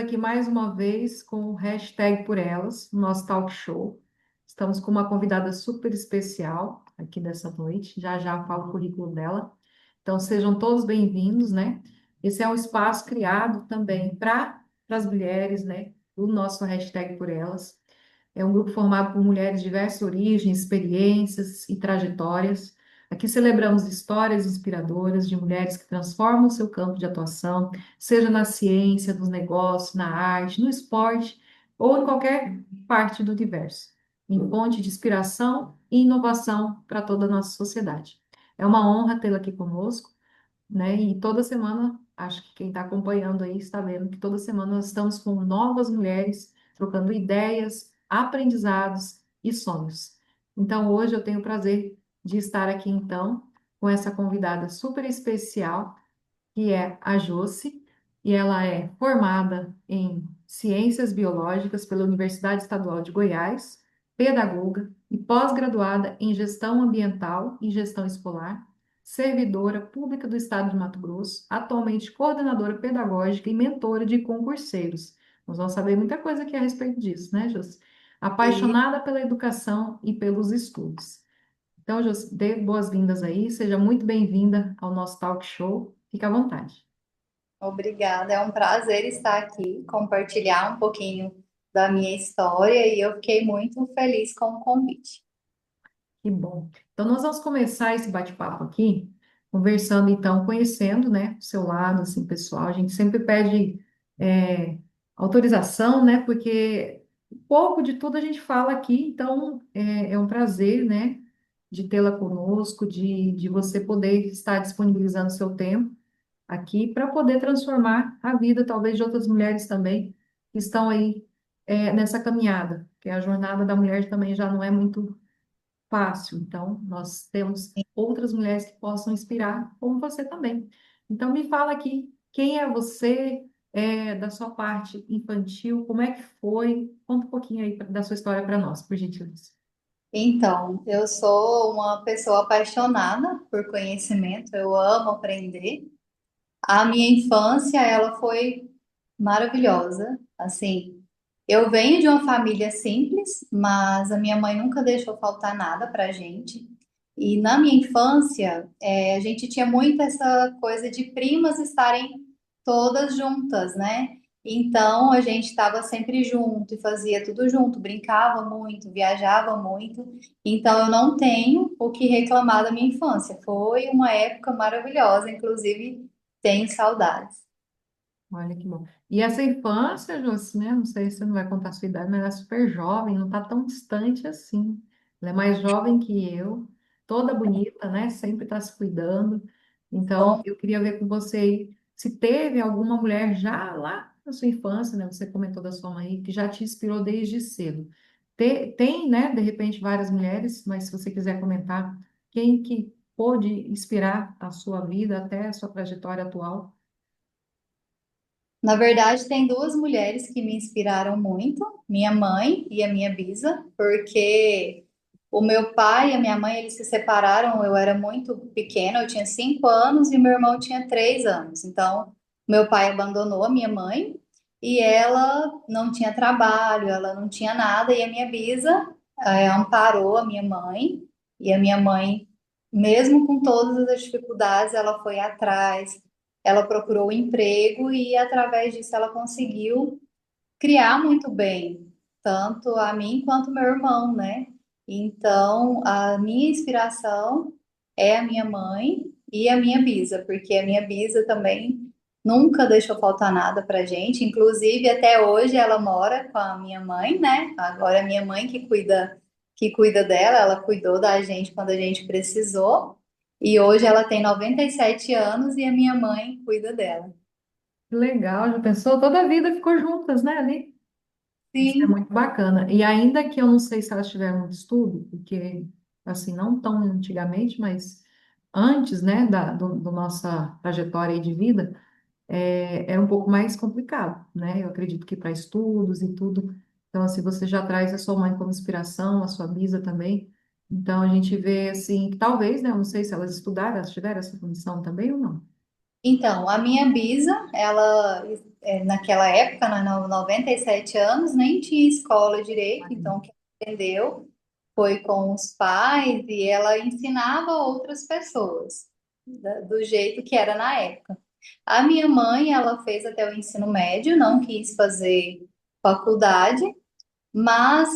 aqui mais uma vez com o hashtag por elas, no nosso talk show. Estamos com uma convidada super especial aqui dessa noite. Já já eu falo o currículo dela. Então sejam todos bem-vindos, né? Esse é um espaço criado também para as mulheres, né? O nosso hashtag por elas. É um grupo formado por mulheres de diversas origens, experiências e trajetórias. Aqui celebramos histórias inspiradoras de mulheres que transformam o seu campo de atuação, seja na ciência, nos negócios, na arte, no esporte ou em qualquer parte do universo, em ponte de inspiração e inovação para toda a nossa sociedade. É uma honra tê-la aqui conosco, né? E toda semana, acho que quem está acompanhando aí está vendo que toda semana nós estamos com novas mulheres trocando ideias, aprendizados e sonhos. Então, hoje eu tenho o prazer de estar aqui, então, com essa convidada super especial, que é a Josi, e ela é formada em Ciências Biológicas pela Universidade Estadual de Goiás, pedagoga e pós-graduada em Gestão Ambiental e Gestão Escolar, servidora pública do Estado de Mato Grosso, atualmente coordenadora pedagógica e mentora de concurseiros. Nós vamos saber muita coisa aqui a respeito disso, né, Josi? E Apaixonada pela educação e pelos estudos. Então, Josi, dê boas-vindas aí, seja muito bem-vinda ao nosso talk show. Fique à vontade. obrigada, é um prazer estar aqui, compartilhar um pouquinho da minha história e eu fiquei muito feliz com o convite. Que bom. Então, nós vamos começar esse bate-papo aqui, conversando, então, conhecendo, né, o seu lado, assim, pessoal. A gente sempre pede autorização, né, porque um pouco de tudo a gente fala aqui, então é um prazer, né, de tê-la conosco, de você poder estar disponibilizando seu tempo aqui para poder transformar a vida, talvez, de outras mulheres também que estão aí nessa caminhada, porque a jornada da mulher também já não é muito fácil. Então, nós temos outras mulheres que possam inspirar, como você também. Então, me fala aqui, quem é você, da sua parte infantil, como é que foi? Conta um pouquinho aí da sua história para nós, por gentileza. Então, eu sou uma pessoa apaixonada por conhecimento, eu amo aprender. A minha infância, ela foi maravilhosa. Assim, eu venho de uma família simples, mas a minha mãe nunca deixou faltar nada pra gente. E na minha infância, a gente tinha muito essa coisa de primas estarem todas juntas, né? Então a gente estava sempre junto e fazia tudo junto, brincava muito, viajava muito. Então eu não tenho o que reclamar da minha infância. Foi uma época maravilhosa, inclusive tenho saudades. Olha que bom. E essa infância, Josi, né? Não sei se você não vai contar a sua idade, mas ela é super jovem, não está tão distante assim. Ela é mais jovem que eu, toda bonita, né? Sempre está se cuidando. Então, Bom, eu queria ver com você aí se teve alguma mulher já lá na sua infância, né? Você comentou da sua mãe, que já te inspirou desde cedo. Tem, né? De repente, várias mulheres, mas se você quiser comentar, quem que pôde inspirar a sua vida até a sua trajetória atual? na verdade, tem duas mulheres que me inspiraram muito, minha mãe e a minha bisa, porque o meu pai e a minha mãe, eles se separaram, eu era muito pequena, eu tinha 5 anos e meu irmão tinha 3 anos. Então, meu pai abandonou a minha mãe e ela não tinha trabalho, ela não tinha nada, e a minha bisa, amparou a minha mãe, e a minha mãe, mesmo com todas as dificuldades, ela foi atrás, ela procurou um emprego e através disso ela conseguiu criar muito bem, tanto a mim quanto meu irmão, né? Então, a minha inspiração é a minha mãe e a minha bisa, porque a minha bisa também nunca deixou faltar nada pra gente, inclusive até hoje ela mora com a minha mãe, né? Agora é a minha mãe que cuida dela, ela cuidou da gente quando a gente precisou. E hoje ela tem 97 anos e a minha mãe cuida dela. Que legal, já pensou? Toda a vida ficou juntas, né, ali? Isso é Sim. muito bacana. E ainda que eu não sei se elas tiveram muito estudo, porque, assim, não tão antigamente, mas antes, né, do nossa trajetória aí de vida, era um pouco mais complicado, né? Eu acredito que para estudos e tudo. Então, assim, você já traz a sua mãe como inspiração, a sua bisa também. Então, a gente vê, assim, que talvez, né, eu não sei se elas estudaram, elas tiveram essa condição também ou não. Então, a minha bisa, ela naquela época, né, 97 anos, nem tinha escola direito, então quem aprendeu foi com os pais e ela ensinava outras pessoas do jeito que era na época. A minha mãe, ela fez até o ensino médio, não quis fazer faculdade, mas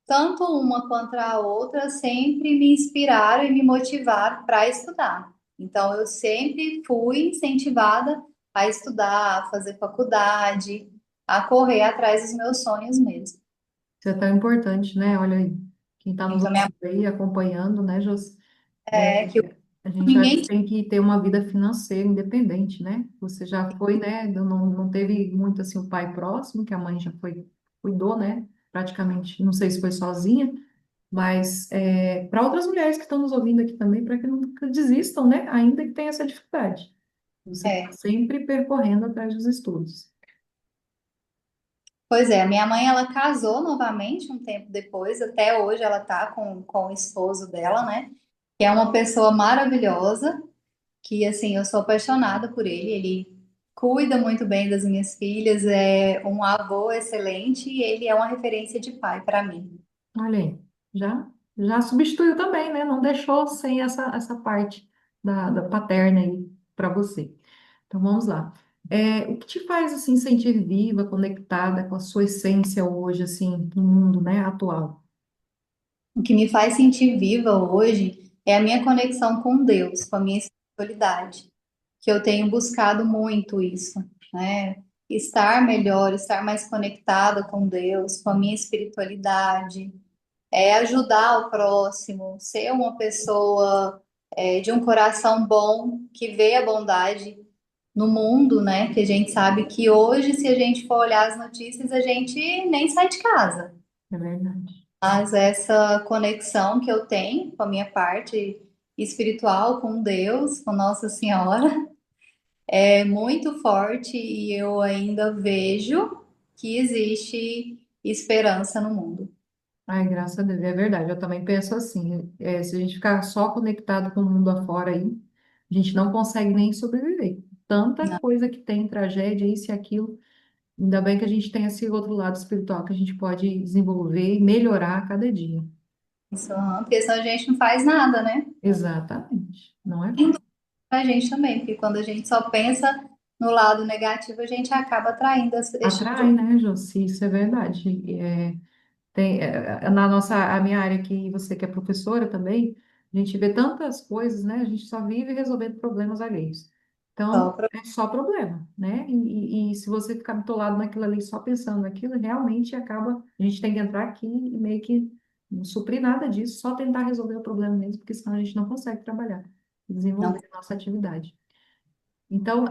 tanto uma quanto a outra sempre me inspiraram e me motivaram para estudar. Então, eu sempre fui incentivada a estudar, a fazer faculdade, a correr atrás dos meus sonhos mesmo. Isso é tão importante, né? Olha aí, quem está nos Então, minha, ouvindo aí, acompanhando, né, Jos? que A gente às ninguém vezes tem que ter uma vida financeira independente, né? Você já foi, né? Não teve muito assim o pai próximo, que a mãe já foi, cuidou, né? Praticamente, não sei se foi sozinha, mas para outras mulheres que estão nos ouvindo aqui também, para que nunca desistam, né? Ainda que tenha essa dificuldade. Você está é, sempre percorrendo atrás dos estudos. pois é, a minha mãe ela casou novamente um tempo depois, até hoje ela tá com o esposo dela, né? Que é uma pessoa maravilhosa, que assim, eu sou apaixonada por ele, ele cuida muito bem das minhas filhas, é um avô excelente e ele é uma referência de pai para mim. Olha aí, já substituiu também, né? Não deixou sem essa parte da paterna aí para você. Então vamos lá. O que te faz assim sentir viva, conectada com a sua essência hoje, assim, no mundo, né, atual? O que me faz sentir viva hoje é a minha conexão com Deus, com a minha espiritualidade, que eu tenho buscado muito isso, né? Estar melhor, estar mais conectada com Deus, com a minha espiritualidade, ajudar o próximo, ser uma pessoa de um coração bom, que vê a bondade no mundo, né? Que a gente sabe que hoje, se a gente for olhar as notícias, a gente nem sai de casa. É verdade. Mas essa conexão que eu tenho com a minha parte espiritual, com Deus, com Nossa Senhora, é muito forte e eu ainda vejo que existe esperança no mundo. Ai, graças a Deus, é verdade. Eu também penso assim, se a gente ficar só conectado com o mundo afora aí, a gente não consegue nem sobreviver. Tanta Né? coisa que tem, tragédia, isso e aquilo. Ainda bem que a gente tem esse outro lado espiritual que a gente pode desenvolver e melhorar a cada dia. Isso, aham, porque senão a gente não faz nada, né? Exatamente. Não é fácil. Pra gente também, porque quando a gente só pensa no lado negativo, a gente acaba atraindo esse tipo de Atrai, né, Josi? Isso é verdade. Na a minha área aqui, você que é professora também, a gente vê tantas coisas, né? A gente só vive resolvendo problemas alheios. Então, pessoal. é só problema, né? E se você ficar bitolado naquilo ali, só pensando naquilo, realmente acaba. A gente tem que entrar aqui e meio que não suprir nada disso, só tentar resolver o problema mesmo, porque senão a gente não consegue trabalhar e Não, desenvolver a nossa atividade. Então,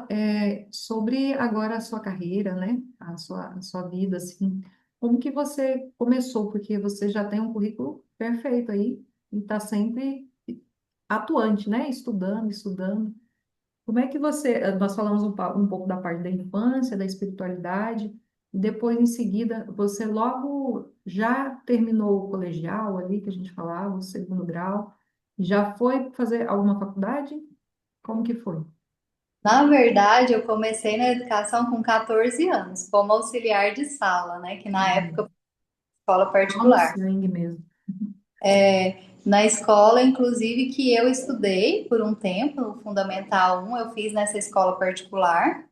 sobre agora a sua carreira, né? A sua vida, assim, como que você começou? Porque você já tem um currículo perfeito aí e está sempre atuante, né? Estudando, estudando. Como é que nós falamos um pouco da parte da infância, da espiritualidade, e depois, em seguida, você logo já terminou o colegial ali, que a gente falava, o segundo grau, já foi fazer alguma faculdade? Como que foi? na verdade, eu comecei na educação com 14 anos, como auxiliar de sala, né? Que na época Hum. eu escola Só no particular. sangue mesmo. Na escola, inclusive, que eu estudei por um tempo, no Fundamental 1, eu fiz nessa escola particular.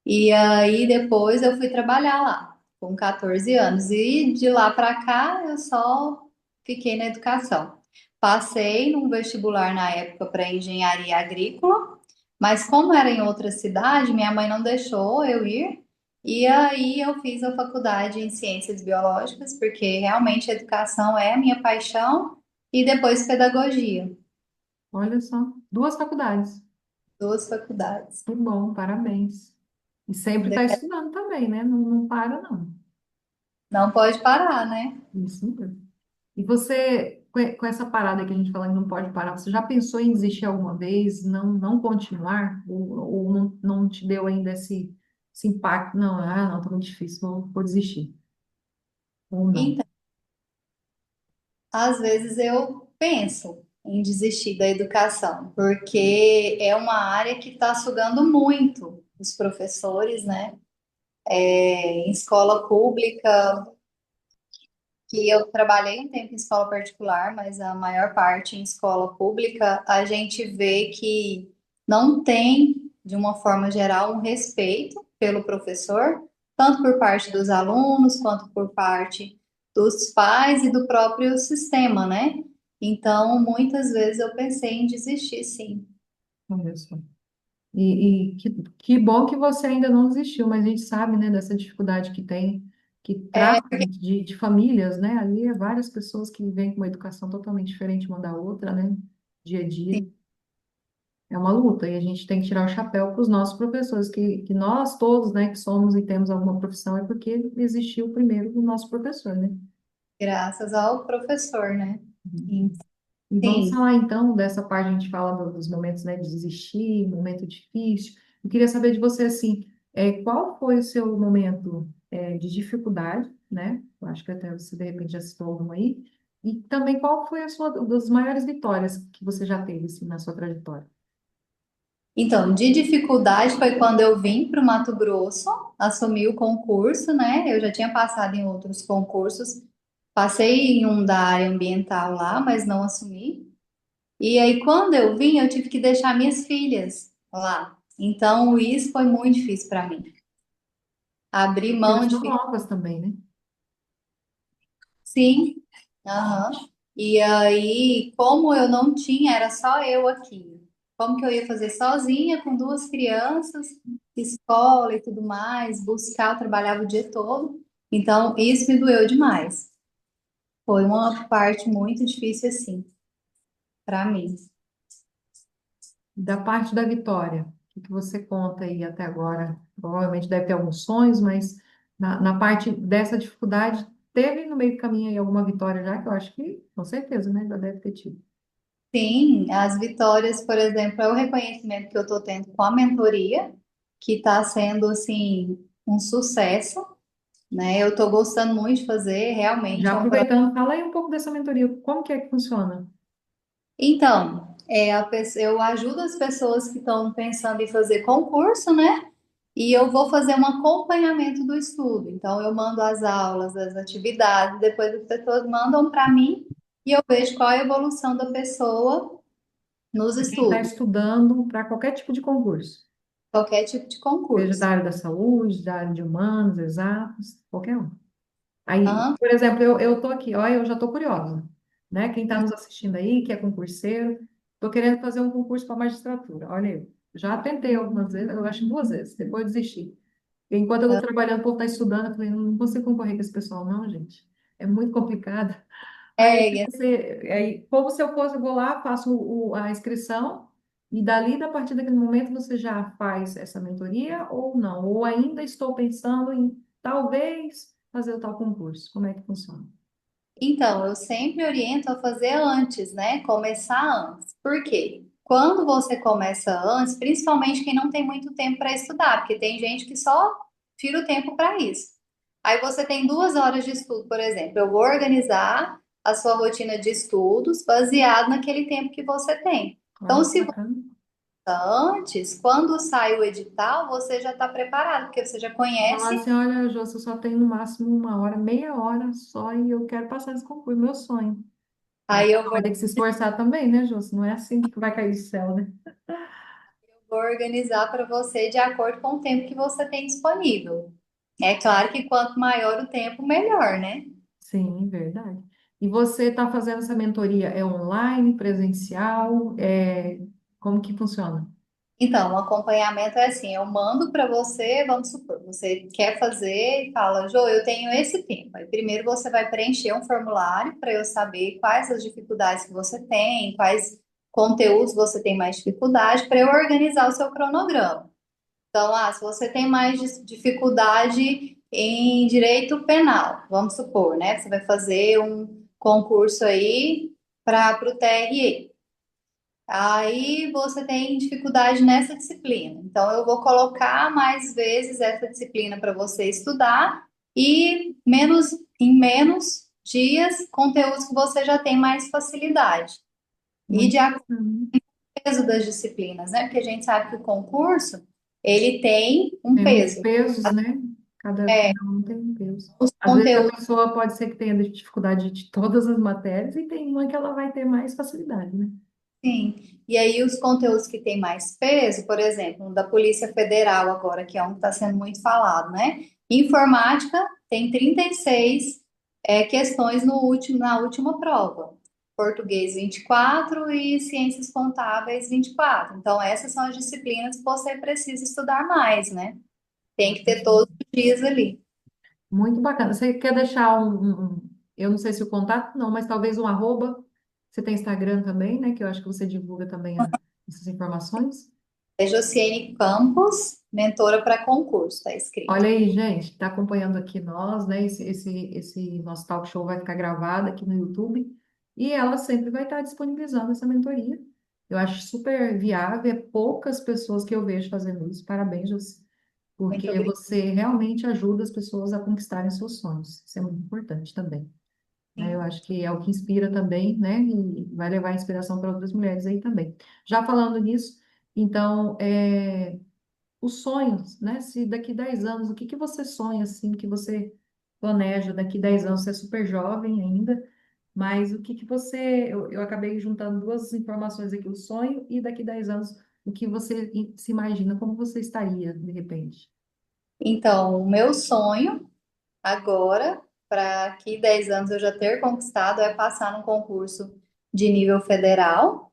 E aí depois eu fui trabalhar lá, com 14 anos. E de lá para cá eu só fiquei na educação. Passei num vestibular na época para engenharia agrícola, mas como era em outra cidade, minha mãe não deixou eu ir. E aí eu fiz a faculdade em ciências biológicas, porque realmente a educação é a minha paixão, e depois pedagogia, Olha só, duas faculdades. duas faculdades. Que bom, parabéns. E sempre está estudando também, né? Não, não para, não. Não pode parar, né? Isso mesmo. E você, com essa parada que a gente fala que não pode parar, você já pensou em desistir alguma vez, não continuar? Ou não te deu ainda esse impacto? Não, não, tá muito difícil, vou desistir. Ou não. Então, às vezes eu penso em desistir da educação, porque é uma área que está sugando muito os professores, né? em escola pública, que eu trabalhei um tempo em escola particular, mas a maior parte em escola pública, a gente vê que não tem, de uma forma geral, um respeito pelo professor, tanto por parte dos alunos, quanto por parte dos pais e do próprio sistema, né? Então, muitas vezes eu pensei em desistir, sim. Olha só. Que bom que você ainda não desistiu, mas a gente sabe, né, dessa dificuldade que tem, que É, trata de famílias, né? Ali é várias pessoas que vêm com uma educação totalmente diferente uma da outra, né? Dia a dia. É uma luta e a gente tem que tirar o chapéu para os nossos professores, que nós todos, né, que somos e temos alguma profissão, é porque existiu primeiro o nosso professor, né? graças ao professor, né? E vamos Sim. falar então dessa parte, a gente fala dos momentos, né, de desistir, momento difícil. Eu queria saber de você, assim, qual foi o seu momento, de dificuldade, né? Eu acho que até você, de repente, já citou algum aí. E também qual foi a sua, das maiores vitórias que você já teve, assim, na sua trajetória? Então, de dificuldade foi quando eu vim para o Mato Grosso, assumi o concurso, né? Eu já tinha passado em outros concursos, passei em um da área ambiental lá, mas não assumi. E aí, quando eu vim, eu tive que deixar minhas filhas lá. Então, isso foi muito difícil para mim. Abrir Porque mão elas de são novas também, né? sim, aham. E aí, como eu não tinha, era só eu aqui. Como que eu ia fazer sozinha com duas crianças, escola e tudo mais, buscar, eu trabalhava o dia todo. Então, isso me doeu demais. Foi uma parte muito difícil, assim, para mim. Da parte da vitória, o que você conta aí até agora? Provavelmente deve ter alguns sonhos, mas na parte dessa dificuldade, teve no meio do caminho aí alguma vitória já, que eu acho que, com certeza, né, já deve ter tido. Sim, as vitórias, por exemplo, é o reconhecimento que eu estou tendo com a mentoria, que está sendo, assim, um sucesso, né? Eu estou gostando muito de fazer, realmente Já é um. aproveitando, fala aí um pouco dessa mentoria, como que é que funciona? Então, eu ajudo as pessoas que estão pensando em fazer concurso, né? E eu vou fazer um acompanhamento do estudo. Então, eu mando as aulas, as atividades, depois as pessoas mandam para mim e eu vejo qual é a evolução da pessoa nos Para quem está estudos, estudando para qualquer tipo de concurso, qualquer tipo de seja da concurso. área da saúde, da área de humanos, exatos, qualquer um. Aí, Aham. por exemplo, eu tô aqui, olha, eu já tô curiosa, né? Quem está nos assistindo aí, que é concurseiro, tô querendo fazer um concurso para magistratura. Olha, eu já tentei algumas vezes, eu acho duas vezes, depois desisti. E enquanto eu estou trabalhando, o povo está estudando, eu falei, não consigo concorrer com esse pessoal, não, gente. É muito complicado. Aí, É, como se eu fosse, eu vou lá, faço a inscrição, e dali, a partir daquele momento, você já faz essa mentoria ou não? Ou ainda estou pensando em talvez fazer o tal concurso. Como é que funciona? então, eu sempre oriento a fazer antes, né? Começar antes. Por quê? Quando você começa antes, principalmente quem não tem muito tempo para estudar, porque tem gente que só tira o tempo para isso. Aí você tem 2 horas de estudo, por exemplo. Eu vou organizar a sua rotina de estudos baseado naquele tempo que você tem. Olha Então, que se você bacana. antes, quando sai o edital, você já está preparado, porque você já Falar conhece. assim, olha, Jô, eu só tenho no máximo uma hora, meia hora só, e eu quero passar esse concurso, meu sonho. Aí Aí eu vou vai ter que se esforçar também, né, Jô? Não é assim que vai cair do céu, né? Vou organizar para você de acordo com o tempo que você tem disponível. É claro que quanto maior o tempo, melhor, né? Sim, verdade. E você está fazendo essa mentoria, é online, presencial, como que funciona? Então, o acompanhamento é assim, eu mando para você, vamos supor, você quer fazer e fala, Jô, eu tenho esse tempo. Aí primeiro você vai preencher um formulário para eu saber quais as dificuldades que você tem, quais conteúdos você tem mais dificuldade, para eu organizar o seu cronograma. Então, se você tem mais dificuldade em direito penal, vamos supor, né? Você vai fazer um concurso aí para o TRE. Aí você tem dificuldade nessa disciplina. Então, eu vou colocar mais vezes essa disciplina para você estudar e em menos dias, conteúdos que você já tem mais facilidade. E de Muito acordo bacana. com o peso das disciplinas, né? Porque a gente sabe que o concurso, ele tem um Tem uns peso. pesos, né? É, Cada um tem um Deus. os Às vezes a conteúdos, pessoa pode ser que tenha dificuldade de todas as matérias e tem uma que ela vai ter mais facilidade, né? sim. E aí os conteúdos que têm mais peso, por exemplo, o da Polícia Federal agora, que é um que está sendo muito falado, né? Informática tem 36 questões no último, na última prova. Português 24 e Ciências Contábeis 24. Então, essas são as disciplinas que você precisa estudar mais, né? Tem que ter todos os dias ali. Muito bacana. Você quer deixar eu não sei se o contato, não, mas talvez um arroba. Você tem Instagram também, né? Que eu acho que você divulga também essas informações. É Josiane Campos, mentora para concurso, está escrito. Olha aí, gente, está acompanhando aqui nós, né? Esse nosso talk show vai ficar gravado aqui no YouTube e ela sempre vai estar disponibilizando essa mentoria. Eu acho super viável, é poucas pessoas que eu vejo fazendo isso. Parabéns, José, Muito porque obrigada. você realmente ajuda as pessoas a conquistarem seus sonhos. Isso é muito importante também, né? Eu acho que é o que inspira também, né? E vai levar inspiração para outras mulheres aí também. Já falando nisso, então, os sonhos, né? Se daqui 10 anos, o que que você sonha, assim, que você planeja daqui 10 anos? Você é super jovem ainda, mas o que que você... Eu acabei juntando duas informações aqui, o sonho e daqui 10 anos, o que você se imagina, como você estaria, de repente? Então, o meu sonho agora, para aqui 10 anos eu já ter conquistado, é passar num concurso de nível federal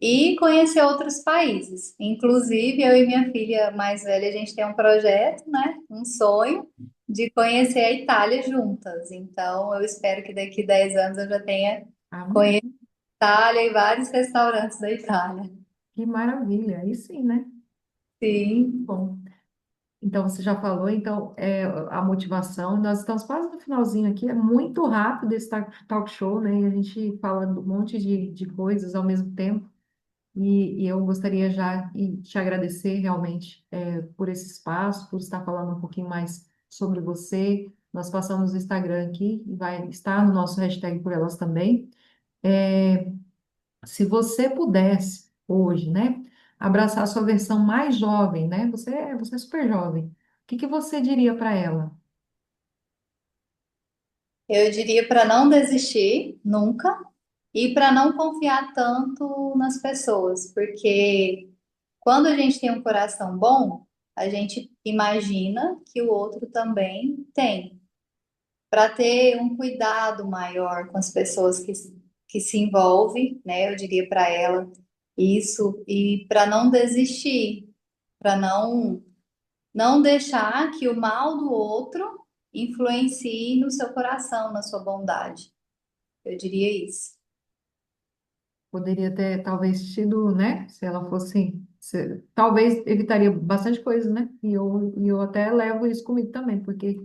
e conhecer outros países. Inclusive, eu e minha filha mais velha, a gente tem um projeto, né? Um sonho de conhecer a Itália juntas. Então, eu espero que daqui 10 anos eu já tenha Ah, conhecido a Itália e vários restaurantes da Itália. que maravilha! Aí sim, né? Sim, Bom. Então, você já falou, então, a motivação, nós estamos quase no finalzinho aqui, é muito rápido esse talk show, né? E a gente fala de um monte de coisas ao mesmo tempo, e eu gostaria já de te agradecer realmente por esse espaço, por estar falando um pouquinho mais sobre você. Nós passamos o Instagram aqui, e vai estar no nosso hashtag por elas também. É, Se você pudesse, hoje, né, abraçar a sua versão mais jovem, né? Você é super jovem. O que que você diria para ela? eu diria para não desistir nunca e para não confiar tanto nas pessoas, porque quando a gente tem um coração bom, a gente imagina que o outro também tem, para ter um cuidado maior com as pessoas que se envolvem, né? Eu diria para ela isso, e para não desistir, para não deixar que o mal do outro influencie no seu coração, na sua bondade. Eu diria isso. Poderia ter talvez tido, né? Se ela fosse, talvez evitaria bastante coisa, né? E eu até levo isso comigo também, porque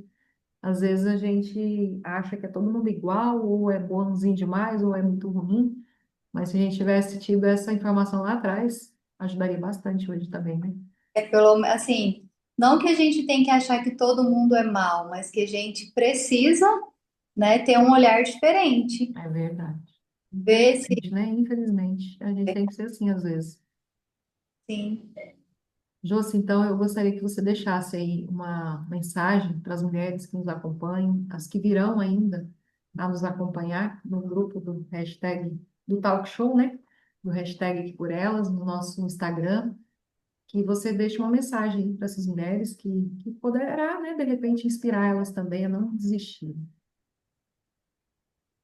às vezes a gente acha que é todo mundo igual, ou é bonzinho demais, ou é muito ruim. Mas se a gente tivesse tido essa informação lá atrás, ajudaria bastante hoje também, né? É pelo, assim, não que a gente tem que achar que todo mundo é mal, mas que a gente precisa, né, ter um olhar diferente. É verdade. Ver se, Infelizmente, né? Infelizmente, a gente tem que ser assim às vezes. sim, Josi, então eu gostaria que você deixasse aí uma mensagem para as mulheres que nos acompanham, as que virão ainda a nos acompanhar no grupo do hashtag do Talk Show, né? Do hashtag Aqui por Elas, no nosso Instagram, que você deixe uma mensagem para essas mulheres que poderá, né, de repente, inspirar elas também a não desistir.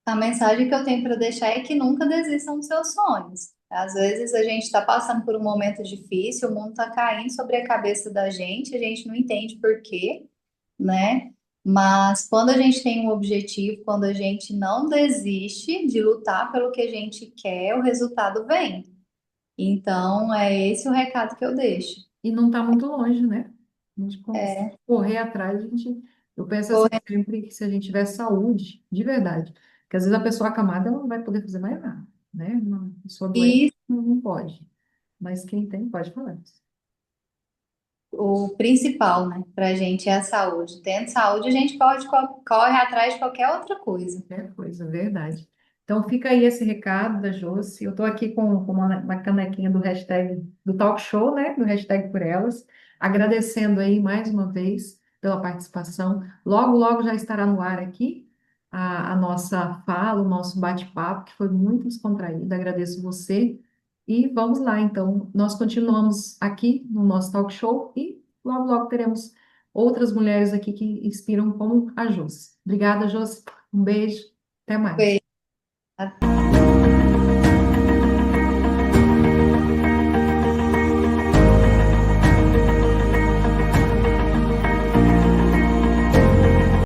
a mensagem que eu tenho para deixar é que nunca desistam dos seus sonhos. Às vezes a gente está passando por um momento difícil, o mundo está caindo sobre a cabeça da gente, a gente não entende por quê, né? Mas quando a gente tem um objetivo, quando a gente não desiste de lutar pelo que a gente quer, o resultado vem. Então, é esse o recado que eu deixo. E não está muito longe, né? A gente É, correr atrás, eu penso assim sempre que se a gente tiver saúde, de verdade, porque às vezes a pessoa acamada ela não vai poder fazer mais nada, né? Uma pessoa doente e não pode, mas quem tem pode falar isso. o principal, né, para a gente é a saúde. Tendo saúde, a gente pode corre atrás de qualquer outra coisa. É coisa, verdade. Então fica aí esse recado da Josi. Eu estou aqui com uma canequinha do hashtag do Talk Show, né? Do hashtag por elas, agradecendo aí mais uma vez. pela participação. Logo, logo já estará no ar aqui a nossa fala, o nosso bate-papo, que foi muito descontraído. Agradeço você. E vamos lá, então. Nós continuamos aqui no nosso talk show e logo, logo teremos outras mulheres aqui que inspiram como a Josi. Obrigada, Josi. Um beijo. Até mais. Beijo.